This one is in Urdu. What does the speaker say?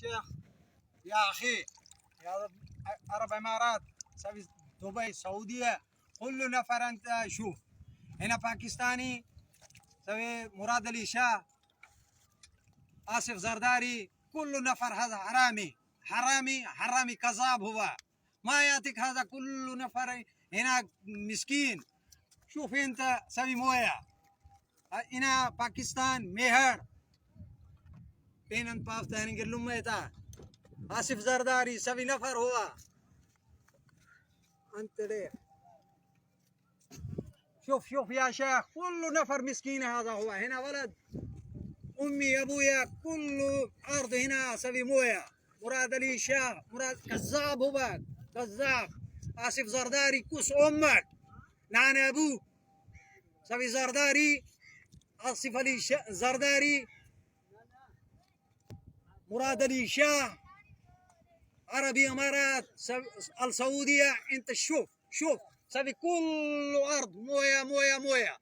شيخ يا أخي، يا عرب إمارات، سوي دبي، السعودية، كل نفر أنت شوف. هنا باكستاني سوي مراد علي شاه، آصف زرداري، كل نفر هذا حرامي حرامي حرامي كذاب. هو ما يعطيك هذا كل نفر هنا مسكين. شوف أنت سوي موية هنا باكستان مهر بين أن بافتان قال لهم ميتا آصف زرداري سوي نفر هو أنت ليه. شوف يا شيخ، كل نفر مسكين هذا هو. هنا ولد أمي أبويا كل أرض هنا سوي موية. مراد علي شاه مراد كذاب، هو كذاب. آصف زرداري كوس أمك نعم أبوه سوي زرداري. آصف علي زرداري مراد علي شاه عربي إمارات السعودية. أنت شوف سوي كل أرض موية موية موية.